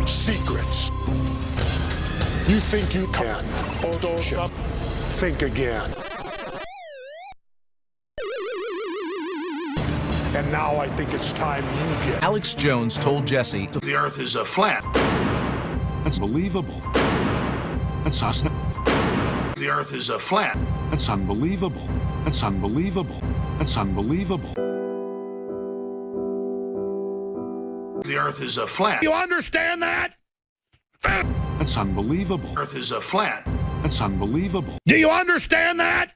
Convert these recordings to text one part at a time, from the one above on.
Secrets. You think you can Photoshop? Think again. And now I think it's time you get. Alex Jones told Jesse, The Earth is a flat. That's believable. That's us. The Earth is a flat. That's unbelievable. That's unbelievable. That's unbelievable. The Earth is a flat. You understand that? That's unbelievable. Earth is a flat. That's unbelievable. Do you understand that?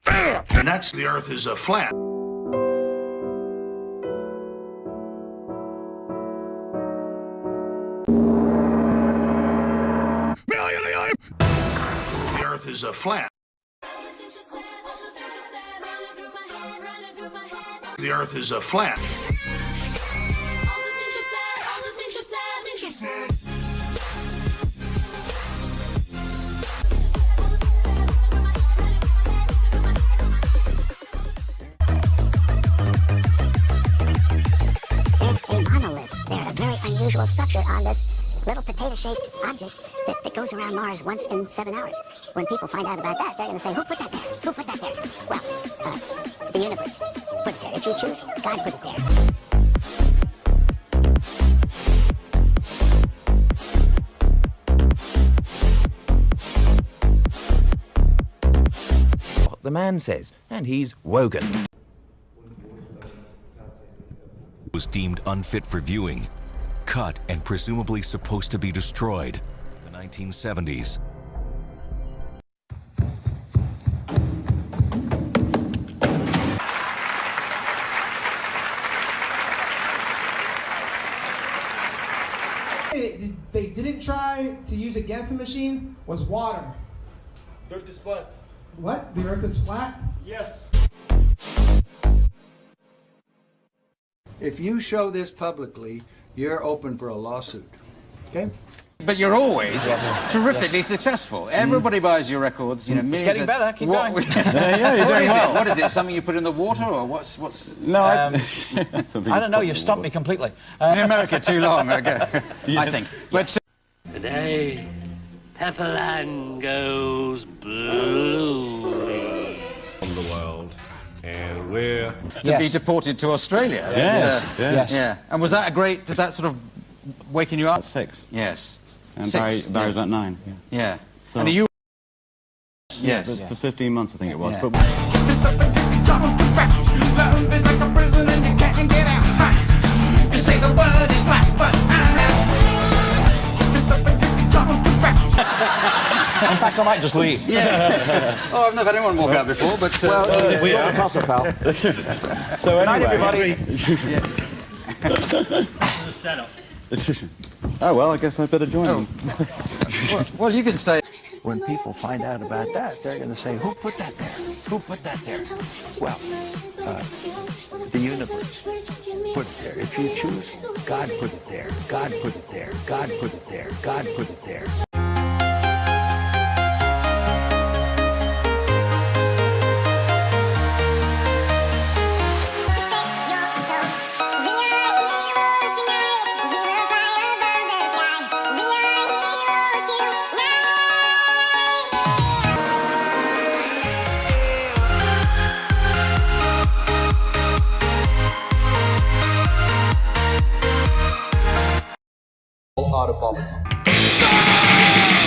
And that's the Earth is a flat. The Earth is a flat. The Earth is a flat. Is a monolith. They're a very unusual structure on this little potato-shaped object that goes around Mars once in 7 hours. When people find out about that, they're going to say, who put that there? Who put that there? Well, the universe put it there. If you choose, God put it there. the man says, and he's woken. Was deemed unfit for viewing, cut and presumably supposed to be destroyed in the 1970s. They didn't try to use a guessing machine was water. The Earth is flat. What? The Earth is flat? Yes. If you show this publicly, you're open for a lawsuit. Okay? But you're always terrifically successful. Everybody buys your records, you know. It's getting better. Keep going. Yeah, you're doing well. What is it? Something you put in the water, or what's? No, I don't know. You've stumped me completely. In America, too long ago, I think. But today, Pepperland goes blue. From the world, and we're to be deported to Australia. Yes. Yes. Yeah. And was that a great? Did that sort of waking you up? 6. Yes. And 6. Barry was about 9. Yeah. Yeah. So, and are you? Yes. Yes. For 15 months, I think it was. Yeah. But In fact, I might just leave. Yeah. Oh, I've never had anyone walk out before, but well, we are a tosser, pal. so anyway, night, everybody. This is a setup. Oh well, I guess I better join them. Well, you can stay. When people find out about that, they're going to say, who put that there? Who put that there? Well, the universe put it there. If you choose, God put it there. God put it there. God put it there. God put it there.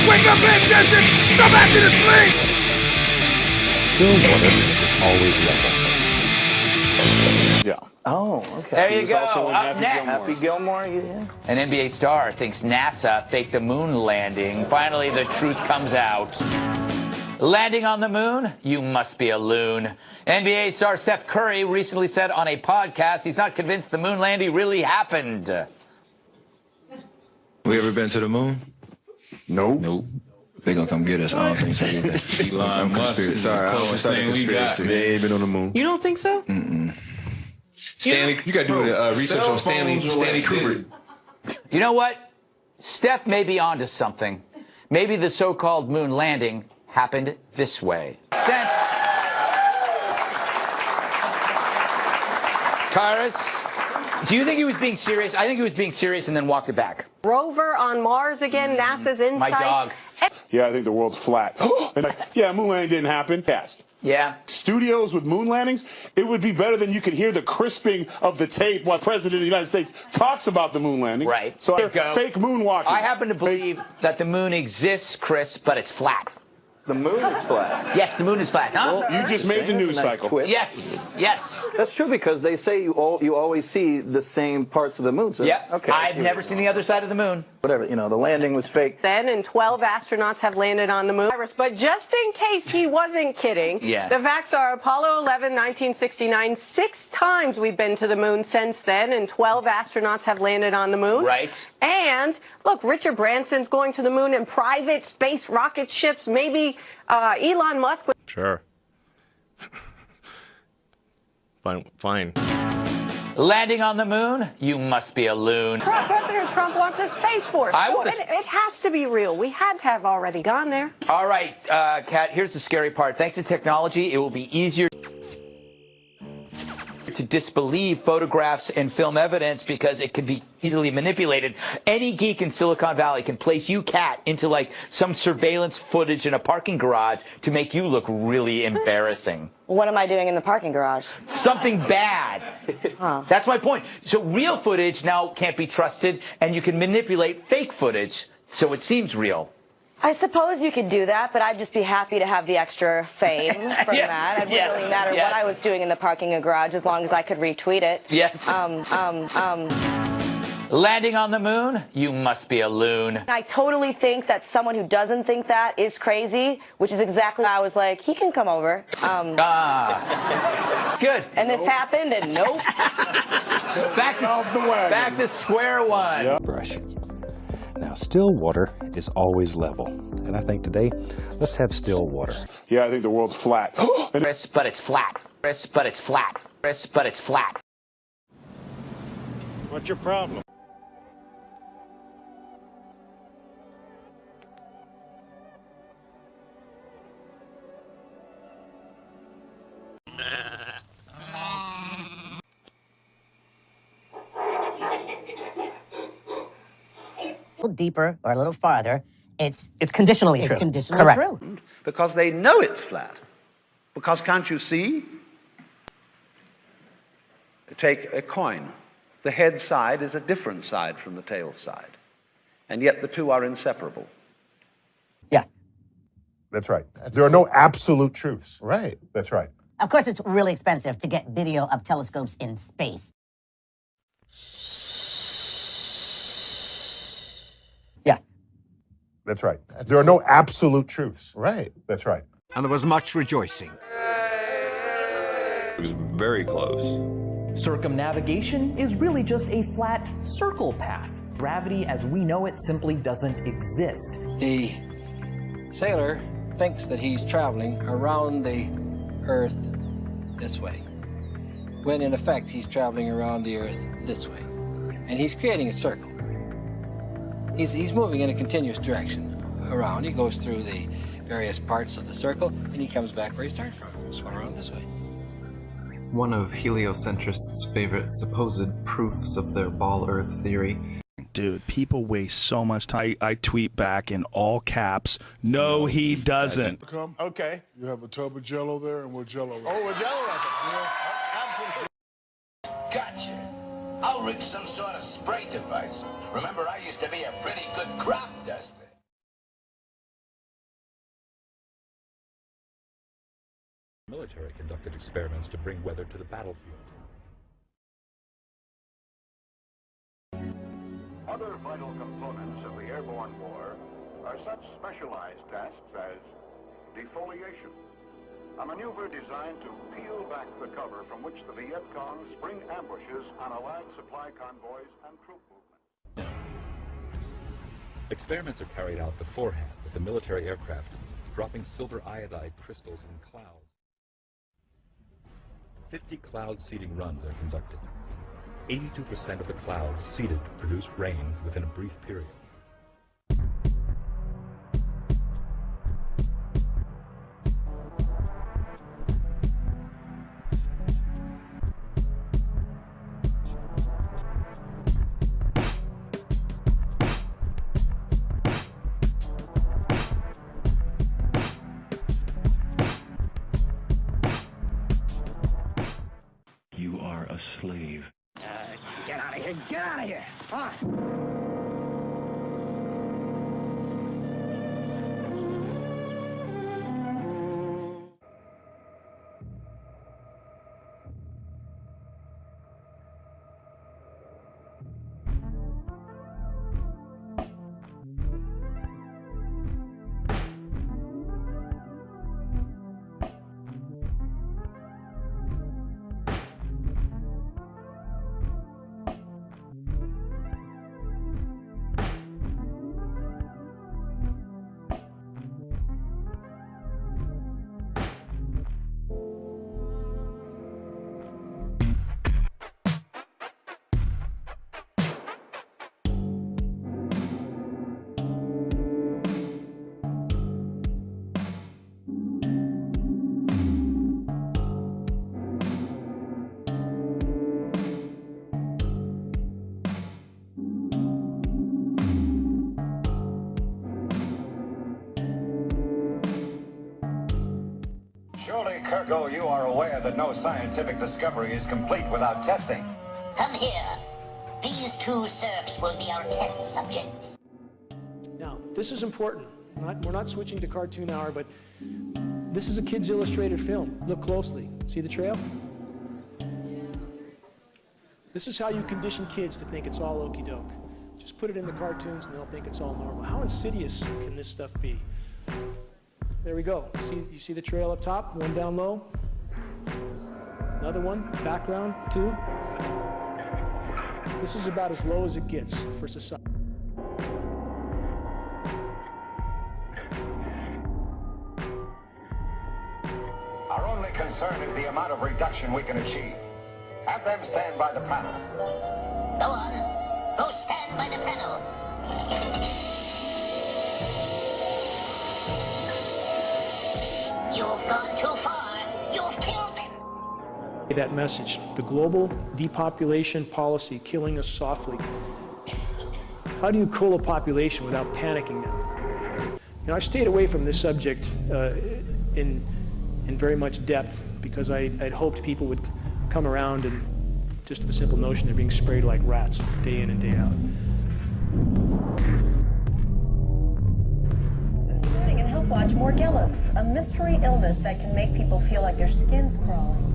Wake up, pay attention! Stop acting asleep! still water is always level. Yeah. Oh, okay. There you go. Up next. Happy Gilmore, yeah. An NBA star thinks NASA faked the moon landing. Finally, the truth comes out. Landing on the moon? You must be a loon. NBA star Steph Curry recently said on a podcast he's not convinced the moon landing really happened. We ever been to the moon? Nope. Nope. They gonna come get us. I don't think so. I'm conspiracy. Sorry, I don't want to start a conspiracy. They ain't been on the moon. You don't think so? Mm-mm. Stanley, you gotta do research on Stanley Kubrick. You know what? Steph may be onto something. Maybe the so-called moon landing happened this way. Since Tyrus, Do you think he was being serious? I think he was being serious and then walked it back. Rover on Mars again, NASA's InSight. My dog. Yeah, I think the world's flat. Yeah, moon landing didn't happen. Cast. Yeah. Studios with moon landings, it would be better than you could hear the crisping of the tape while President of the United States talks about the moon landing. Right. So There you go. fake moonwalking. I happen to believe that the moon exists, Chris, but it's flat. The moon is flat. Yes, the moon is flat. Huh? You just made the news cycle. Yes, yes. That's true because they say you always see the same parts of the moon. So, Yep. Okay. I've never seen the other side of the moon. Whatever. You know, the landing was fake. Then, and 12 astronauts have landed on the moon. But just in case he wasn't kidding, Yeah. the facts are Apollo 11, 1969, 6 times we've been to the moon since then, and 12 astronauts have landed on the moon. Right. And, look, Richard Branson's going to the moon in private space rocket ships. Maybe Elon Musk. Sure. Fine. Landing on the moon? You must be a loon. President Trump wants a space force. It has to be real. We had to have already gone there. All right, Kat, here's the scary part. Thanks to technology, it will be easier to disbelieve photographs and film evidence because it can be easily manipulated. Any geek in Silicon Valley can place you, Kat, into like some surveillance footage in a parking garage to make you look really embarrassing. What am I doing in the parking garage? Something bad. That's my point. So real footage now can't be trusted, and you can manipulate fake footage so it seems real. I suppose you could do that, but I'd just be happy to have the extra fame from that. It wouldn't really matter what I was doing in the parking garage as long as I could retweet it. Yes. Landing on the moon? You must be a loon. I totally think that someone who doesn't think that is crazy, which is exactly why I was like, he can come over. Good. And this happened, and nope. Back to square one. Brush. Now, still water is always level. And I think today, let's have still water. Yeah, I think the world's flat. Chris, but it's flat. Chris, but it's flat. Chris, but it's flat. What's your problem? Deeper or a little farther, it's conditionally true. It's conditionally true. Because they know it's flat. Because can't you see? Take a coin. The head side is a different side from the tail side. And yet the two are inseparable. Yeah. That's right. There are no absolute truths. Right. That's right. Of course, it's really expensive to get video of telescopes in space. Yeah. That's right. There are no absolute truths. Right. That's right. And there was much rejoicing. It was very close. Circumnavigation is really just a flat circle path. Gravity as we know it simply doesn't exist. The sailor thinks that he's traveling around the Earth this way, when in effect he's traveling around the Earth this way. And he's creating a circle. He's moving in a continuous direction around. He goes through the various parts of the circle, and he comes back where he started from, swung around this way. One of heliocentrists' favorite supposed proofs of their ball Earth theory. Dude, people waste so much time. I tweet back in all caps, no, he doesn't. Okay. You have a tub of Jell-O there, and we're Jell-O. Oh, we're Jell-O. Absolutely. Gotcha. I'll rig some sort of spray device. Remember, I used to be a pretty good crop duster. The military conducted experiments to bring weather to the battlefield. Other vital components of the airborne war are such specialized tasks as defoliation, a maneuver designed to peel back the cover from which the Viet Cong spring ambushes on Allied supply convoys and troop movements. Experiments are carried out beforehand with the military aircraft dropping silver iodide crystals in clouds. 50 cloud seeding runs are conducted. 82% of the clouds seeded produce rain within a brief period. Get out of here! Get out of here! All right. Surely, Kirko, you are aware that no scientific discovery is complete without testing. Come here. These two serfs will be our test subjects. Now, this is important. We're not switching to cartoon hour, but this is a kid's illustrated film. Look closely. See the trail? This is how you condition kids to think it's all okey doke. Just put it in the cartoons and they'll think it's all normal. How insidious can this stuff be? There we go. You see the trail up top? One down low. Another one, background, two. This is about as low as it gets for society. Our only concern is the amount of reduction we can achieve. Have them stand by the panel. Go on. Go stand by the panel. You've gone too far. You've killed them. That message, the global depopulation policy killing us softly. How do you cool a population without panicking them? You know, I've stayed away from this subject in very much depth because I'd hoped people would come around and just to the simple notion they're being sprayed like rats day in and day out. In Health Watch, Morgellons, a mystery illness that can make people feel like their skin's crawling.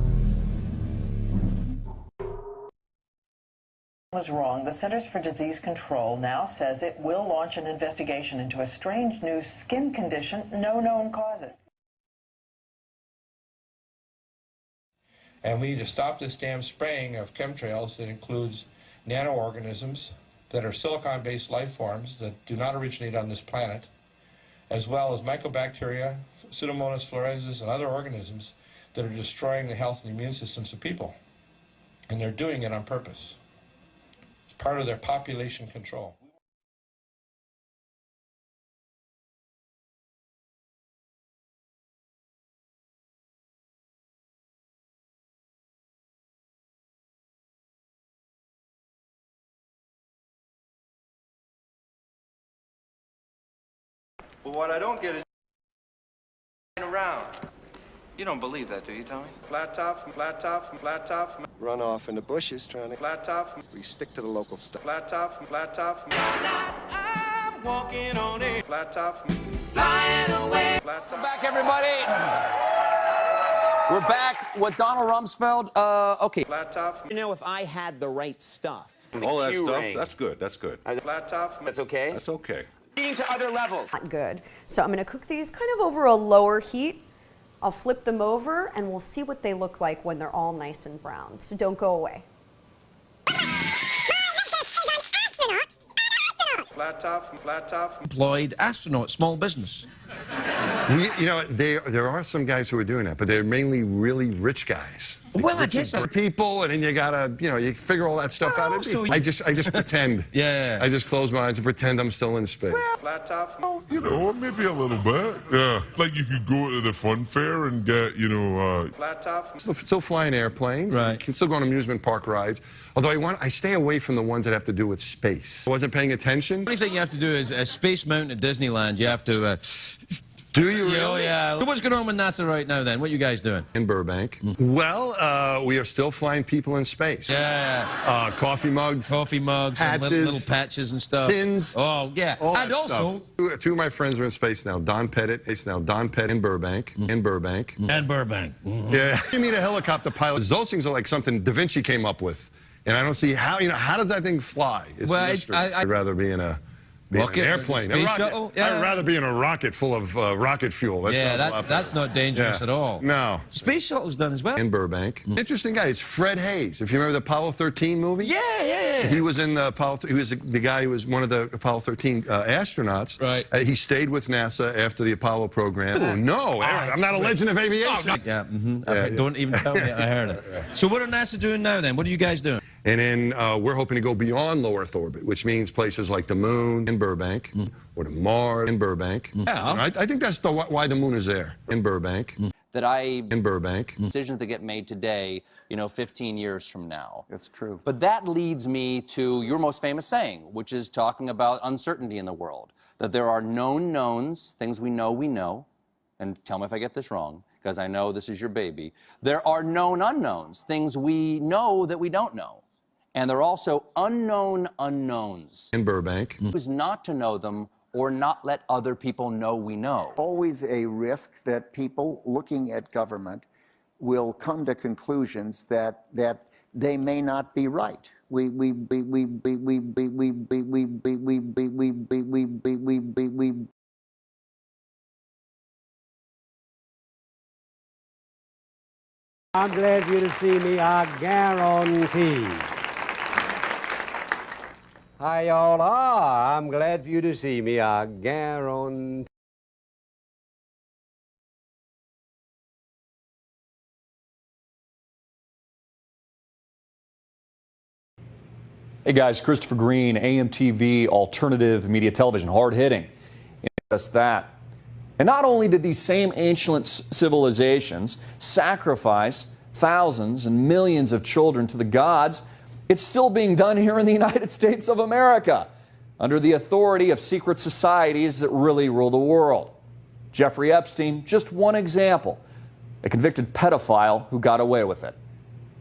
Was wrong. The Centers for Disease Control now says it will launch an investigation into a strange new skin condition, no known causes. And we need to stop this damn spraying of chemtrails that includes nanoorganisms that are silicon-based life forms that do not originate on this planet, as well as mycobacteria, Pseudomonas fluorensis, and other organisms that are destroying the health and immune systems of people. And they're doing it on purpose. It's part of their population control. Well, what I don't get is around. You don't believe that, do you, Tommy? Flat top, flat top, flat top. Run off in the bushes trying to... Flat top. We stick to the local stuff. Flat top, flat top. I'm walking on it. Flat top. Flying away. Flat top. Back, everybody. We're back with Donald Rumsfeld. Okay. Flat top. You know, if I had the right stuff. All that stuff, ring. that's good, that's good. Flat top. That's okay? That's okay. To other levels. Not good. So I'm going to cook these kind of over a lower heat. I'll flip them over and we'll see what they look like when they're all nice and brown. So don't go away. Flat top, flat top. Employed astronaut, small business. You know, there are some guys who are doing that, but they're mainly really rich guys. Well, I guess people, and then you gotta, you figure all that stuff out. So I just pretend. Yeah. I just close my eyes and pretend I'm still in space. Flat top. You know, maybe a little bit. Yeah. Like you could go to the fun fair and get, Flat top. Still flying airplanes. Right. Can still go on amusement park rides. Although I stay away from the ones that have to do with space. I wasn't paying attention. The only thing you have to do is a Space Mountain at Disneyland. You have to Do you really? Oh, yeah. So what's going on with NASA right now, then? What are you guys doing? In Burbank. Well, we are still flying people in space. Yeah. Coffee mugs. Coffee mugs. Patches. And little patches and stuff. Pins. Oh, yeah. And also... Two of my friends are in space now. Don Pettit. In Burbank. In Burbank. And Burbank. Mm-hmm. Yeah. You meet a helicopter pilot. Those things are like something Da Vinci came up with. And I don't see how, how does that thing fly? It's a mystery. I'd rather be in an airplane. Space shuttle? Yeah. I'd rather be in a rocket full of rocket fuel. That's not dangerous at all. No. Space shuttle's done as well. In Burbank. Interesting guy. It's Fred Hayes. If you remember the Apollo 13 movie? Yeah. He was in the Apollo. He was the guy who was one of the Apollo 13 astronauts. Right. He stayed with NASA after the Apollo program. Oh no! I'm not a legend of aviation. Oh, yeah. Mm-hmm. Don't even tell me. I heard it. So what are NASA doing now then? What are you guys doing? And then we're hoping to go beyond low Earth orbit, which means places like the moon in Burbank, or to Mars in Burbank. Yeah. I think that's why the moon is there, in Burbank. In Burbank. Decisions that get made today, 15 years from now. That's true. But that leads me to your most famous saying, which is talking about uncertainty in the world. That there are known knowns, things we know, and tell me if I get this wrong, because I know this is your baby. There are known unknowns, things we know that we don't know. And there are also unknown unknowns. In Burbank. Is not to know them or not let other people know we know. Always a risk that people looking at government will come to conclusions that they may not be right. I'm glad you to see me, I guarantee. Hi, y'all are. I'm glad for you to see me, I guarantee. Hey guys, Christopher Green, AMTV, alternative media television, hard hitting. Just that. And not only did these same ancient civilizations sacrifice thousands and millions of children to the gods, it's still being done here in the United States of America, under the authority of secret societies that really rule the world. Jeffrey Epstein, just one example, a convicted pedophile who got away with it.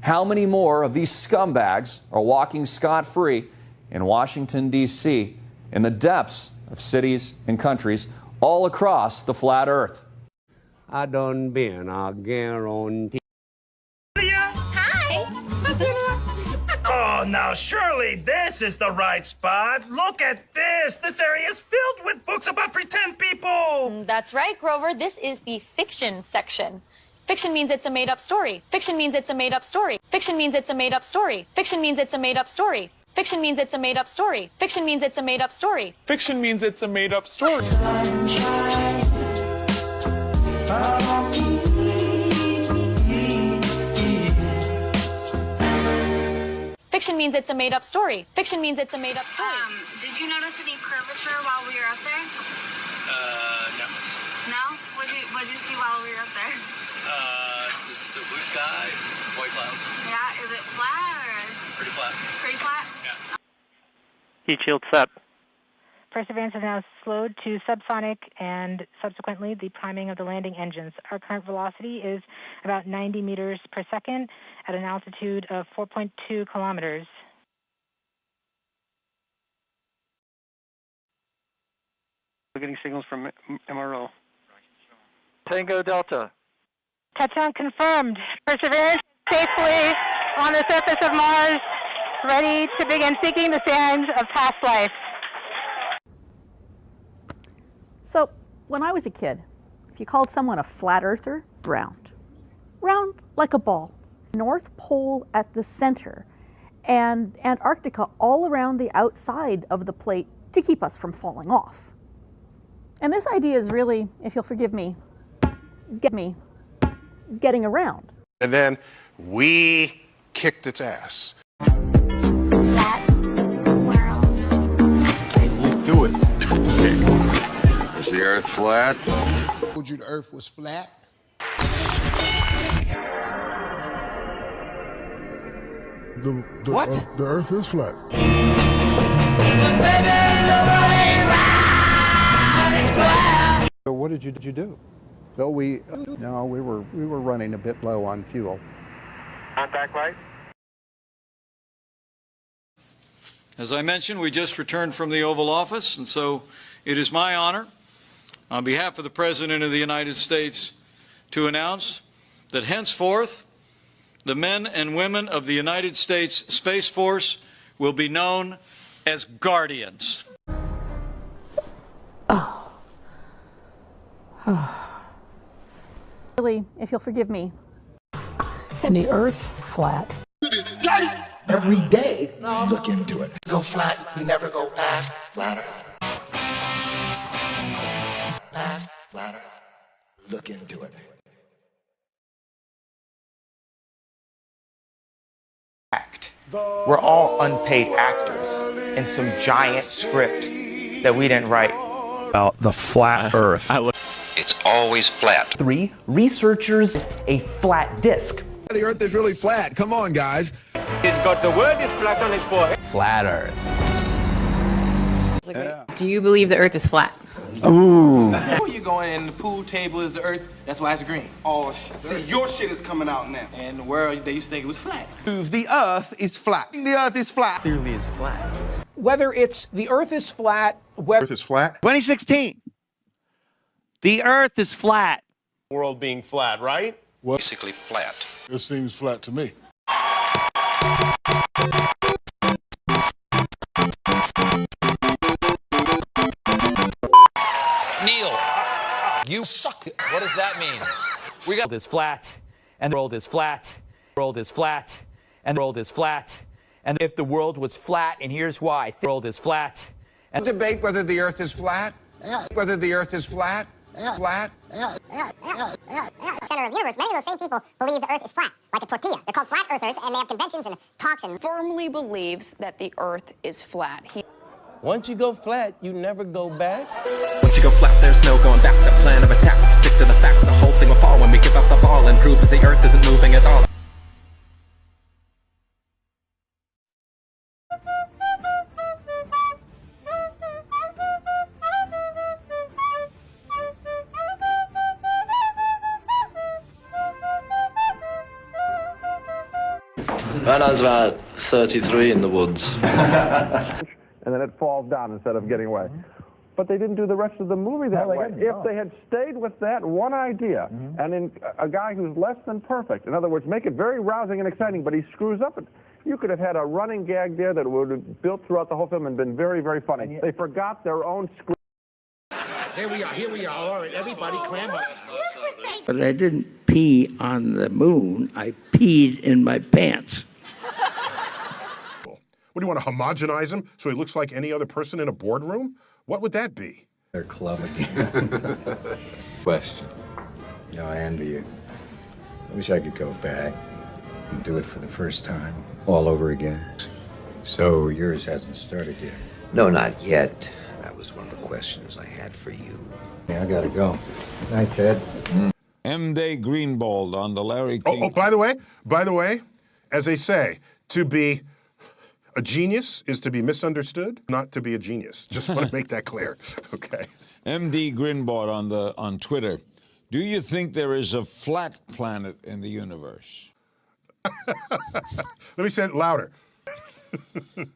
How many more of these scumbags are walking scot-free in Washington, D.C., in the depths of cities and countries all across the flat earth? I done been, I guarantee. Oh, now surely this is the right spot. Look at this. This area is filled with books about pretend people. That's right, Grover. This is the fiction section. Fiction means it's a made-up story. Fiction means it's a made-up story. Fiction means it's a made-up story. Fiction means it's a made-up story. Fiction means it's a made-up story. Fiction means it's a made-up story. Fiction means it's a made-up story. Fiction means it's a made-up story. Fiction means it's a made-up story. Did you notice any curvature while we were up there? No. No? What'd you see while we were up there? Just the blue sky, white clouds. Yeah, is it flat or? Pretty flat. Pretty flat? Yeah. Heat shield set. Perseverance has now slowed to subsonic and subsequently the priming of the landing engines. Our current velocity is about 90 meters per second at an altitude of 4.2 kilometers. We're getting signals from MRO. Tango Delta. Touchdown confirmed. Perseverance safely on the surface of Mars, ready to begin seeking the signs of past life. So, when I was a kid, if you called someone a flat earther, round like a ball. North Pole at the center, and Antarctica all around the outside of the plate to keep us from falling off. And this idea is really, if you'll forgive me, getting around. And then we kicked its ass. Flat world. We'll do it. Okay. Is the Earth flat? I told you the Earth was flat. What? The Earth is flat. So what did you do? So we were running a bit low on fuel. Contact light. As I mentioned, we just returned from the Oval Office, and so it is my honor, on behalf of the President of the United States, to announce that henceforth, the men and women of the United States Space Force will be known as Guardians. Really, if you'll forgive me. And the Earth flat. Every day, look into it. Go flat, you never go back. Ladder. Back, ladder. Look into it. We're all unpaid actors in some giant script that we didn't write. About the flat Earth. It's always flat. 3. Researchers a flat disk. The Earth is really flat. Come on, guys. It's got the word is flat on its forehead. Flat Earth. Do you believe the Earth is flat? Ooh. Before you go in, the pool table is the Earth. That's why it's green. Oh, shit. See, your shit is coming out now. And the world, they used to think it was flat. Prove the Earth is flat. The Earth is flat. Clearly, it's flat. Whether it's the Earth is flat, whether Earth is flat. 2016. The Earth is flat. World being flat, right? What? Basically flat. It seems flat to me. Neil, you suck. What does that mean? We got is flat, and the world is flat. The world is flat, and the world is flat. And if the world was flat, and here's why: the world is flat. And Debate whether the Earth is flat. Whether the Earth is flat. Flat. Center of the universe, many of those same people believe the Earth is flat, like a tortilla. They're called flat earthers, and they have conventions and talks and... firmly believes that the Earth is flat. Once you go flat, you never go back. Once you go flat, there's no going back. The plan of attack, stick to the facts. The whole thing will fall when we give up the ball and prove that the Earth isn't moving at all. When I was about 33 in the woods. And then it falls down instead of getting away. But they didn't do the rest of the movie that way. If they had stayed with that one idea, and in a guy who's less than perfect, in other words, make it very rousing and exciting, but he screws up, you could have had a running gag there that would have built throughout the whole film and been very, very funny. They forgot their own script. Here we are. All right, everybody clam up. But I didn't pee on the moon. I peed in my pants. What, do you want to homogenize him so he looks like any other person in a boardroom? What would that be? They're club again. Question. You know, I envy you. I wish I could go back and do it for the first time, all over again. So yours hasn't started yet? No, not yet. That was one of the questions I had for you. Yeah, I gotta go. Night, Ted. M-Day Greenbald on the Larry King. Oh, by the way, as they say, to be a genius is to be misunderstood, not to be a genius. Just want to make that clear, okay? MD Greenbald on Twitter. Do you think there is a flat planet in the universe? Let me say it louder. Let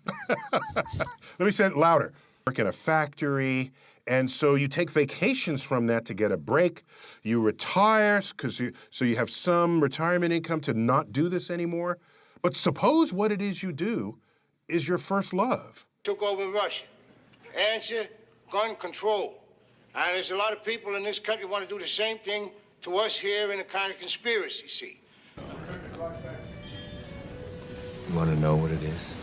me say it louder. Work in a factory, and so you take vacations from that to get a break. You retire so you have some retirement income to not do this anymore. But suppose what it is you do is your first love. Took over in Russia. Answer, gun control. And there's a lot of people in this country who want to do the same thing to us here in a kind of conspiracy, see. You want to know what it is?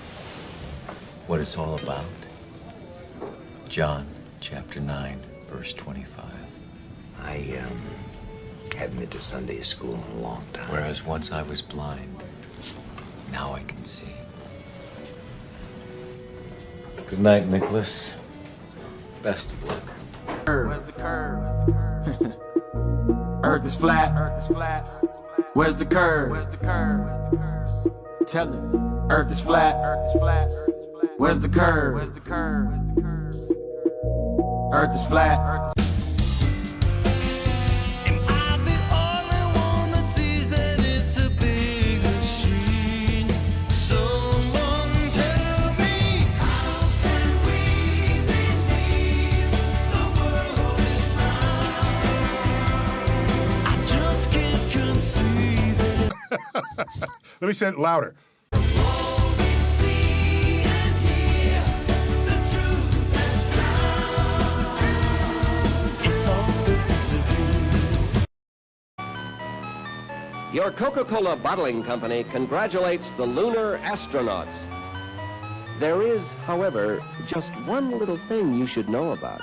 What it's all about? John, chapter 9, verse 25. I haven't been to Sunday school in a long time. Whereas once I was blind, now I can see. Good night, Nicholas. Best of luck. Where's the curve? Earth is flat. Earth is flat. Where's the curve? Where's the curve? Tell it. Earth is flat. Earth is flat. Where's the curve? Where's the curve? Earth is flat. Let me say it louder. Your Coca-Cola bottling company congratulates the lunar astronauts. There is, however, just one little thing you should know about.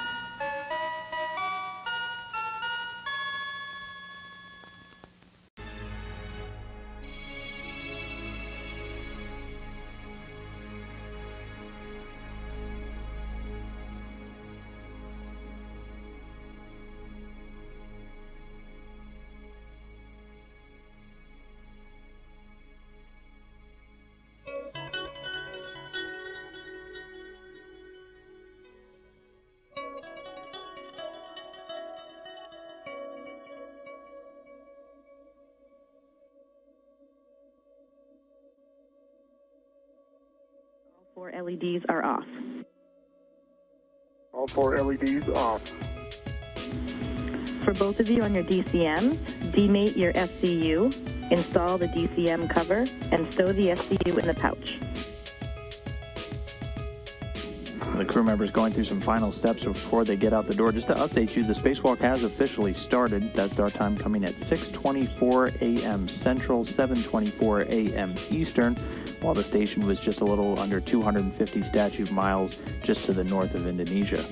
All 4 LEDs are off. All 4 LEDs off. For both of you on your DCMs, demate your SCU, install the DCM cover, and stow the SCU in the pouch. The crew members going through some final steps before they get out the door. Just to update you, the spacewalk has officially started. That start time coming at 6:24 a.m. Central, 7:24 a.m. Eastern, while the station was just a little under 250 statute miles just to the north of Indonesia.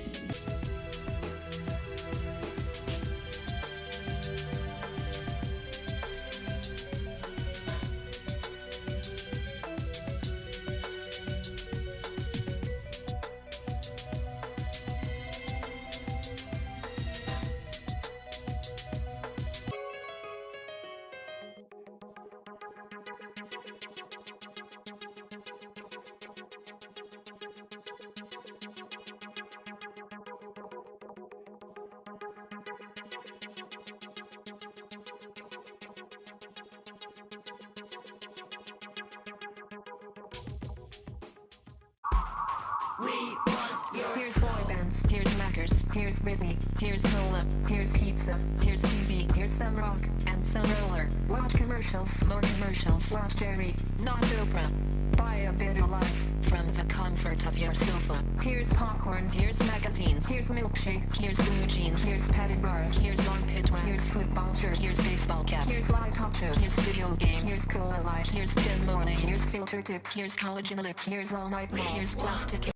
Here's boy bands, here's Mackers, here's Britney, here's Cola, here's pizza, here's TV, here's some rock, and some roller. Watch commercials, more commercials, watch Jerry, not Oprah. Buy a better life from the comfort of your sofa. Here's popcorn, here's magazines, here's milkshake, here's blue jeans, here's padded bars, here's armpit wax, here's football shirt, here's baseball cap, here's live talk show, here's video game, here's Cola Light, here's Tim Morning, here's filter tips, here's collagen lips, here's all night balls, here's plastic.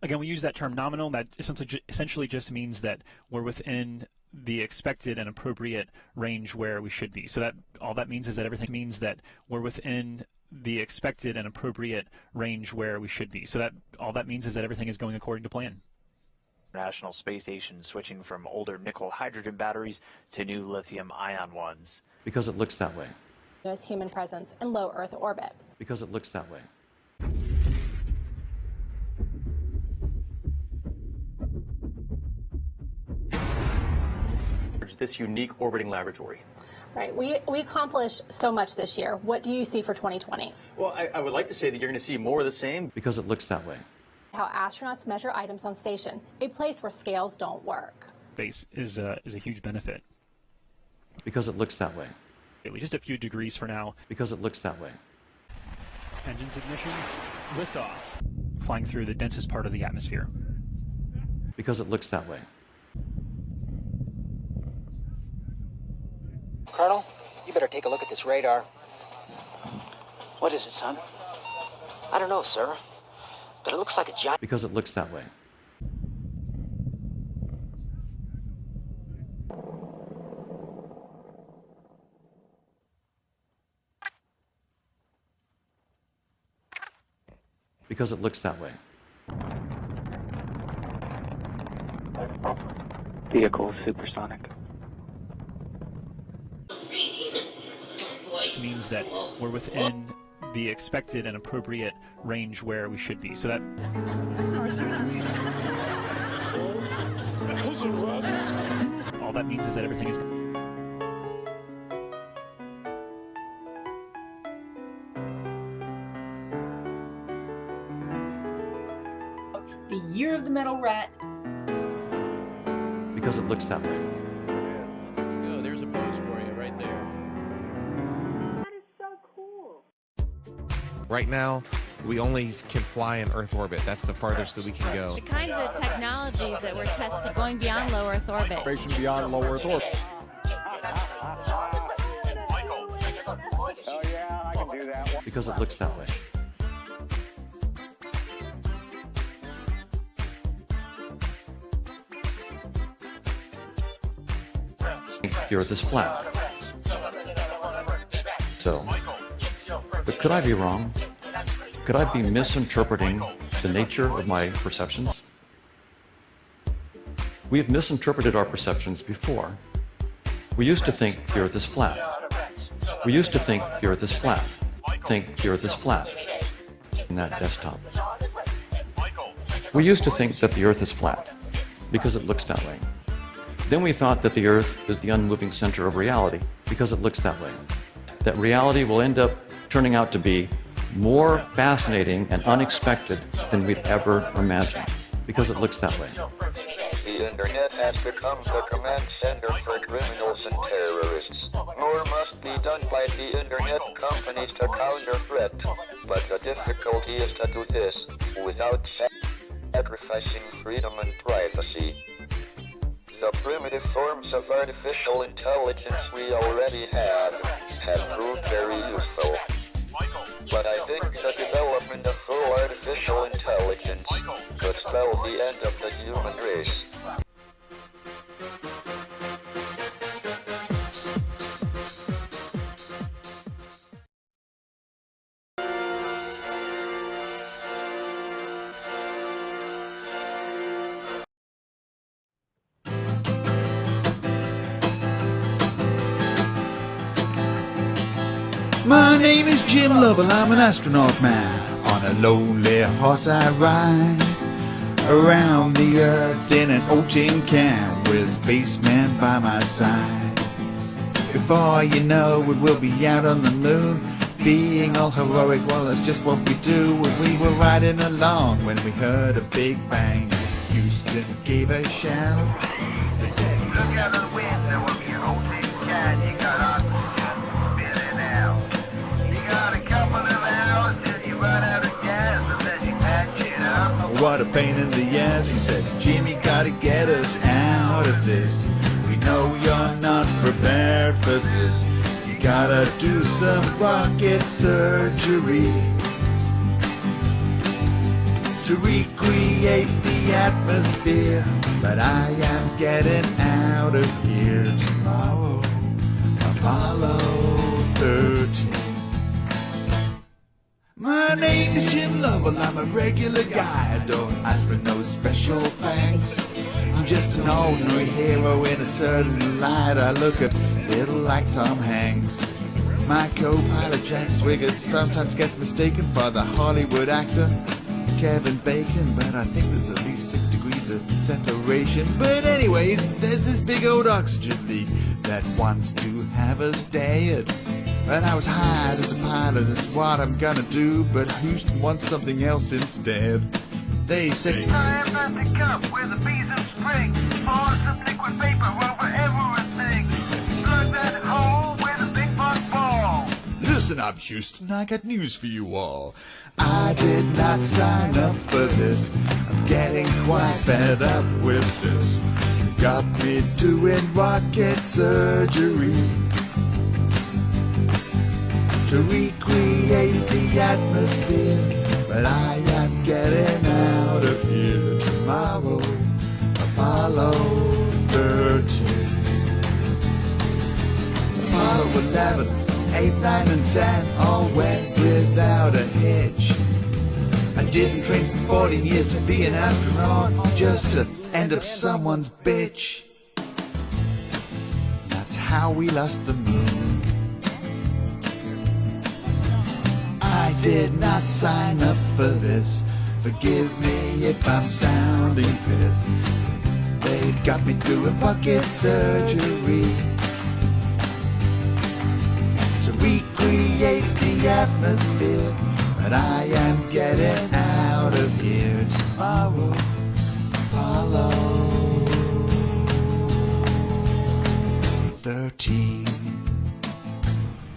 Again, we use that term nominal. That essentially just means that we're within the expected and appropriate range where we should be. So that all that means is that everything means that we're within the expected and appropriate range where we should be. So that all that means is that everything is going according to plan. International Space Station switching from older nickel hydrogen batteries to new lithium ion ones. Because it looks that way. There's human presence in low Earth orbit. Because it looks that way. This unique orbiting laboratory. Right. We accomplished so much this year. What do you see for 2020? Well, I would like to say that you're going to see more of the same. Because it looks that way. How astronauts measure items on station, a place where scales don't work. Space is a huge benefit. Because it looks that way. Just a few degrees for now. Because it looks that way. Engines ignition, liftoff. Flying through the densest part of the atmosphere. Because it looks that way. Colonel, you better take a look at this radar. What is it, son? I don't know, sir. But it looks like a giant... Because it looks that way. Because it looks that way. Vehicle supersonic. Means that we're within the expected and appropriate range where we should be. So that all that means is that everything is the year of the metal rat. Because it looks that way. There's a pose for you right there. That is so cool. Right now, we only can fly in Earth orbit. That's the farthest that we can go. The kinds of technologies that we're testing going beyond low Earth orbit. Beyond low Earth orbit. Oh yeah, I can do that one. Because it looks that way. The Earth is flat. So, but could I be wrong? Could I be misinterpreting the nature of my perceptions? We have misinterpreted our perceptions before. We used to think the Earth is flat. We used to think the Earth is flat. Think the Earth is flat in that desktop. We used to think that the Earth is flat because it looks that way. Then we thought that the Earth is the unmoving center of reality because it looks that way. That reality will end up turning out to be more fascinating and unexpected than we'd ever imagined because it looks that way. The internet has become the command center for criminals and terrorists. More must be done by the internet companies to counter threat, but the difficulty is to do this without sacrificing freedom and privacy. The primitive forms of artificial intelligence we already have proved very useful. But I think the development of full artificial intelligence could spell the end of the human race. My name is Jim Lovell, I'm an astronaut man. On a lonely horse I ride around the earth in an old tin can with a spaceman by my side. Before you know it, we'll be out on the moon, being all heroic, well that's just what we do. We were riding along when we heard a big bang. Houston gave a shout. They said, look out the window of your old tin can, you got oxygen spilling out. Got a couple of hours till you run out of gas and then you patch it up. What a pain in the ass, he said, Jimmy, gotta get us out of this. We know you're not prepared for this. You gotta do some rocket surgery to recreate the atmosphere. But I am getting out of here tomorrow, Apollo 13. My name is Jim Lovell, I'm a regular guy. I don't ask for no special thanks. I'm just an ordinary hero in a certain light. I look a little like Tom Hanks. My co-pilot Jack Swigert sometimes gets mistaken for the Hollywood actor Kevin Bacon, but I think there's at least 6 degrees of separation. But anyways, there's this big old oxygen leak that wants to have us dead. And I was hired as a pilot, that's what I'm gonna do, but Houston wants something else instead. They say, I am not the cup where the bees of spring, pour some liquid vapor over everything. Plug that hole where the big bugs fall. Listen up, Houston, I got news for you all. I did not sign up for this. I'm getting quite fed up with this. You got me doing rocket surgery to recreate the atmosphere, but I am getting out of here tomorrow, Apollo 13. Apollo 11, 8, 9, and 10 all went without a hitch. I didn't train for 40 years to be an astronaut, just to end up someone's bitch. That's how we lost the moon. I did not sign up for this. Forgive me if I'm sounding pissed. They got me doing bucket surgery to recreate the atmosphere, but I am getting out of here tomorrow, Apollo 13.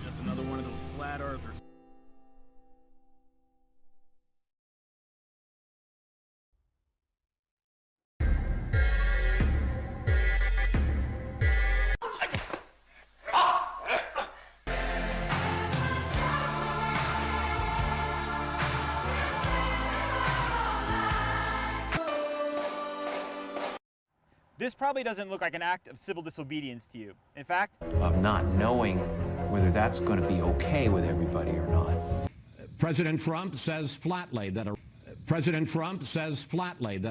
Just another one of those flat earthers. This probably doesn't look like an act of civil disobedience to you. In fact, of not knowing whether that's going to be okay with everybody or not. President Trump says flatly that a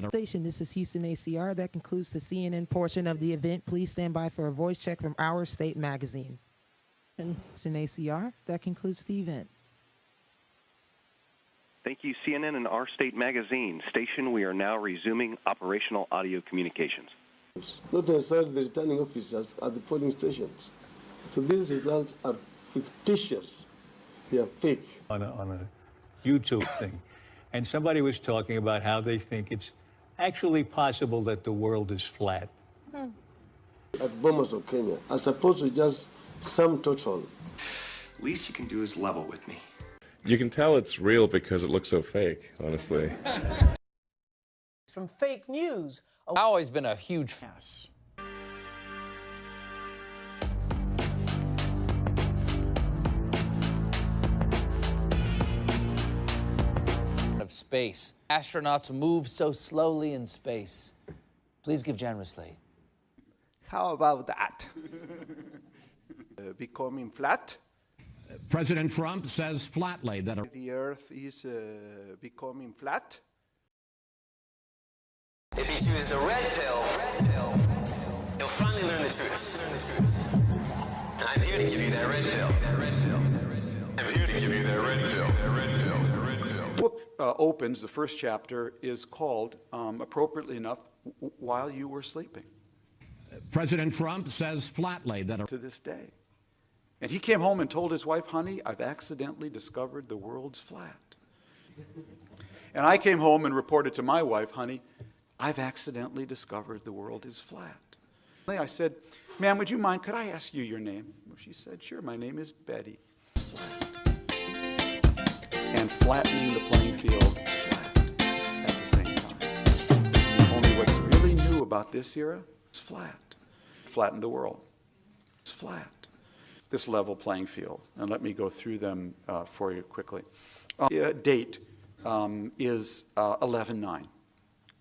Station, this is Houston ACR. That concludes the CNN portion of the event. Please stand by for a voice check from Our State Magazine. Houston ACR, that concludes the event. Thank you, CNN and Our State Magazine. Station, we are now resuming operational audio communications. Not necessarily the returning officers at the polling stations. So these results are fictitious. They are fake. On a YouTube thing. And somebody was talking about how they think it's actually possible that the world is flat. At Bomas of Kenya, as opposed to just sum total. Least you can do is level with me. You can tell it's real because it looks so fake, honestly. From fake news. I've always been a huge fan. Of space. Astronauts move so slowly in space. Please give generously. How about that? Becoming flat? President Trump says flatly that the Earth is becoming flat. If he chooses the red pill, he'll finally learn the truth. And I'm here to give you that red pill. I'm here to give you that red pill. The book opens, the first chapter is called, appropriately enough, While You Were Sleeping. President Trump says flatly that to this day. And he came home and told his wife, honey, I've accidentally discovered the world's flat. And I came home and reported to my wife, honey, I've accidentally discovered the world is flat. I said, ma'am, would you mind, could I ask you your name? She said, sure, my name is Betty. And flattening the playing field flat at the same time. Only what's really new about this era is flat. Flatten the world. It's flat. This level playing field. And let me go through them for you quickly. Date is 11/9.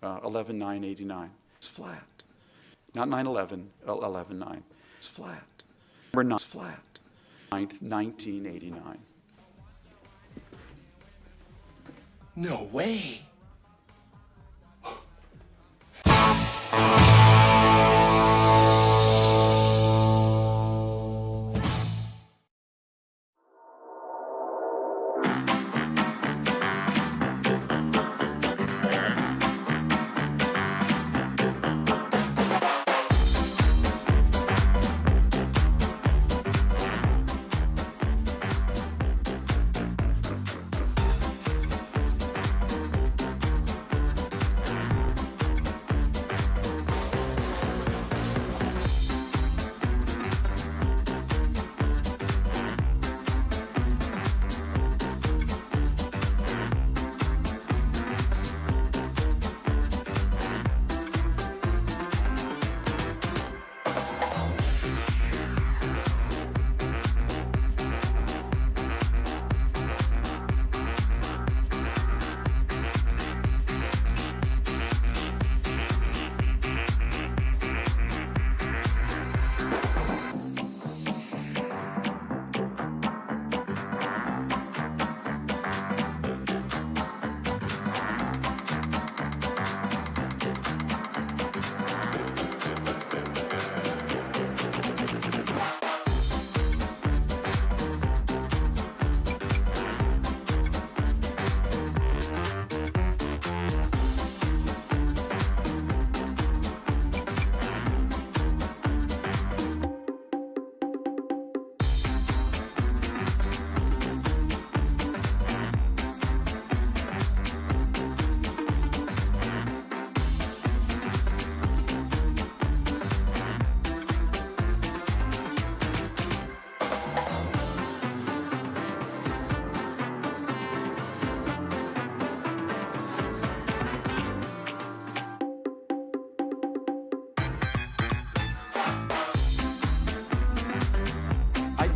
11/9/89. It's flat. Not 9/11, 11/9. It's flat. Number 9 is flat. 9th, 1989. No way.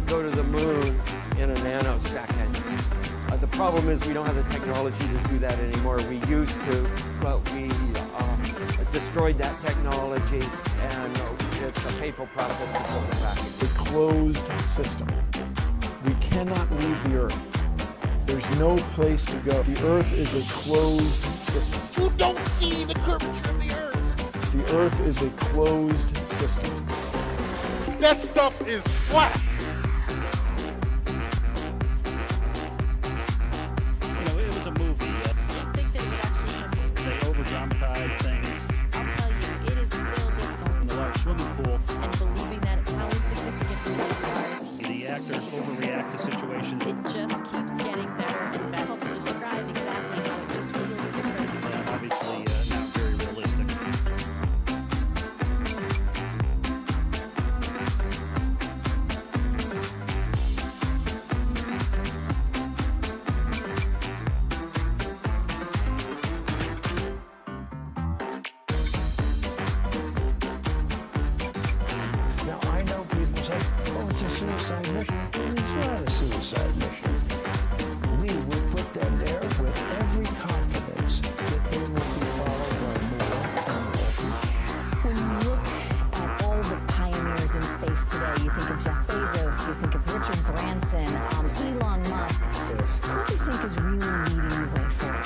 Go to the moon in a nanosecond. The problem is we don't have the technology to do that anymore. We used to, but we destroyed that technology, and it's a painful process to put it back. A closed system. We cannot leave the Earth. There's no place to go. The Earth is a closed system. You don't see the curvature of the Earth. The Earth is a closed system. That stuff is flat. It was a movie. I think that it would actually They over-dramatize things. I'll tell you, it is still difficult. In the large swimming pool. And believing that how insignificant the world was. The actors overreact to situations. It just keeps getting better and better. Help to describe exactly how it just feels different. Obviously, not very realistic. Now, I know people say, oh, it's a suicide mission. And it's not a suicide mission. We will put them there with every confidence that they will be followed by more and more. When you look at all the pioneers in space today, you think of Jeff Bezos, you think of Richard Branson, Elon Musk. Who do you think is really leading the way forward?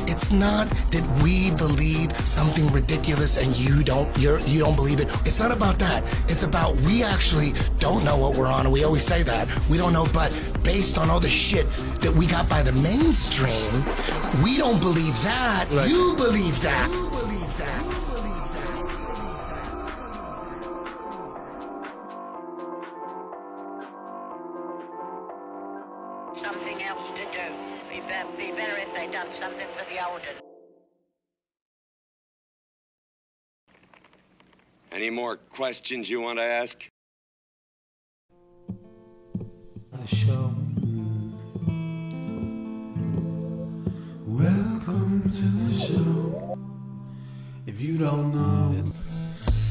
It's not that we believe something ridiculous and you don't believe it. It's not about that. It's about we actually don't know what we're on, and we always say that. We don't know, but based on all the shit that we got by the mainstream, we don't believe that. Right. You believe that. You believe that. Something else to do. Be better if they done something for the older. Any more questions you want to ask? The show. Welcome to the show. If you don't know,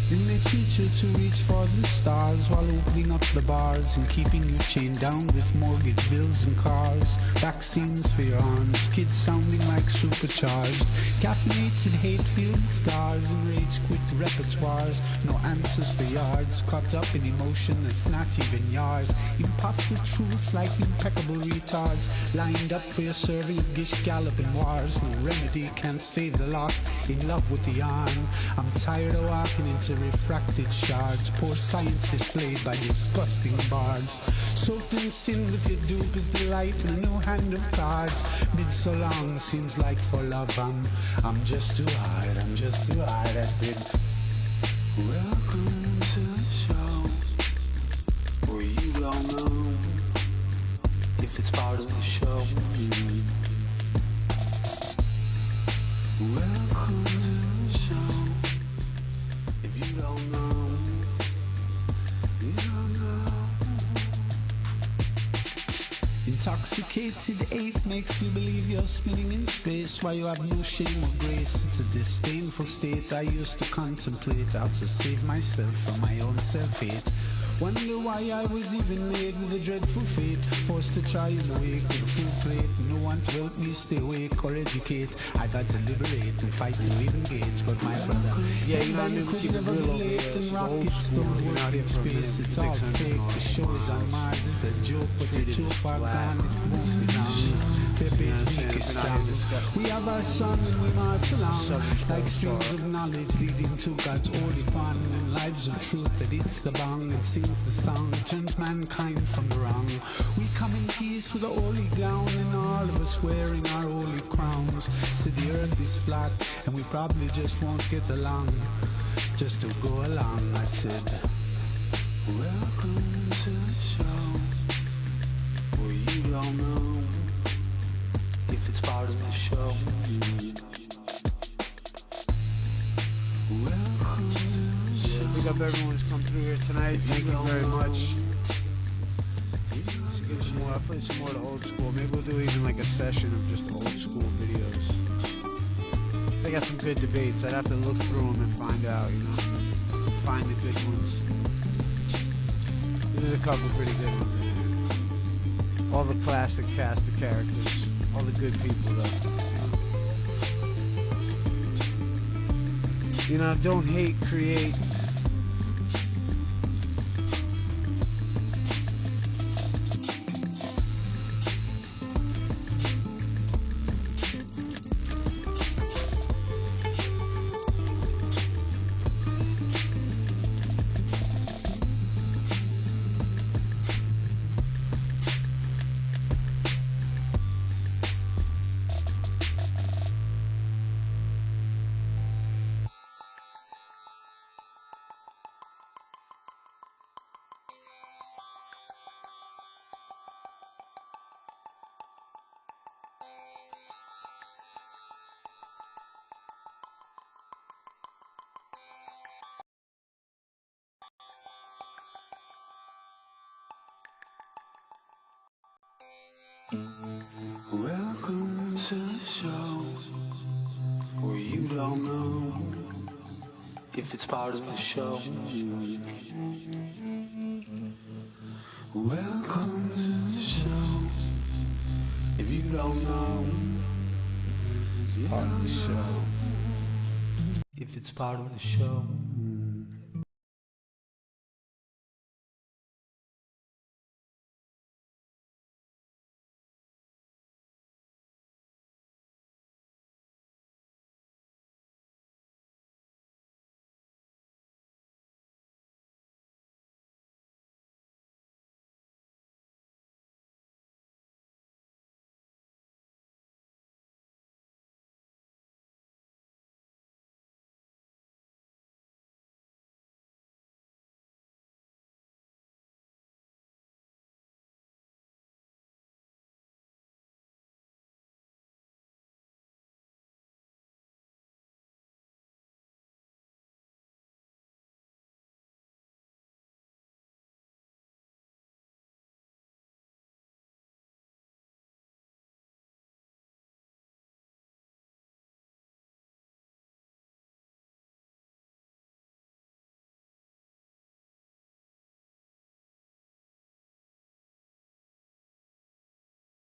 then they teach you to reach for the stars while opening up the bars and keeping you chained down with mortgage bills and cars. Vaccines for your arms, kids sounding like supercharged. Caffeinated hate-filled scars and rage-quit repertoires. No answers for yards, caught up in emotion that's not even yours. Impossible truths like impeccable retards, lined up for your serving of gish galloping wars. No remedy can't save the lost, in love with the yarn. I'm tired of walking into refracted shards, poor science displayed by disgusting bards. Soaked in sin with your dupe is the light in a new hand of cards. Been so long, seems like for love I'm just too hard, I'm just too hard, that's it. Welcome to the show, where you don't know if it's part of the show. Welcome to the show. If you don't know, you don't know. Intoxicated ache makes you believe you're spinning in space while you have no shame or grace. It's a disdainful state I used to contemplate how to save myself from my own self-hate. Wonder why I was even made with a dreadful fate, forced to try in the wake with a full plate. No one to help me stay awake or educate. I got to liberate and fight the living gates, but my brother, Yeah, you know, man could never relate and rockets don't work in space. It's all fake, the show is on Mars, it's a joke, but you're too far gone, it's moving on. Their base weak is strong. We have our song and we march along like streams of knowledge leading to God's holy pond and lives of truth that hits the bong and sings the song, turns mankind from the wrong. We come in peace with a holy gown and all of us wearing our holy crowns. So the earth is flat and we probably just won't get along. Just to go along, I said, welcome to the show, where you don't know if it's part of the show. Welcome to the show. Big up everyone who's come through here tonight. Thank you very much. I'll play some more of the old school. Maybe we'll do even like a session of just old school videos. I got some good debates. I'd have to look through them and find out, you know, find the good ones. There's a couple pretty good ones in there. All the classic cast of characters. all the good people, though. You know, don't hate, create. Welcome to the show where you don't know if it's part of the show. Welcome to the show if you don't know if it's part of the show. If it's part of the show.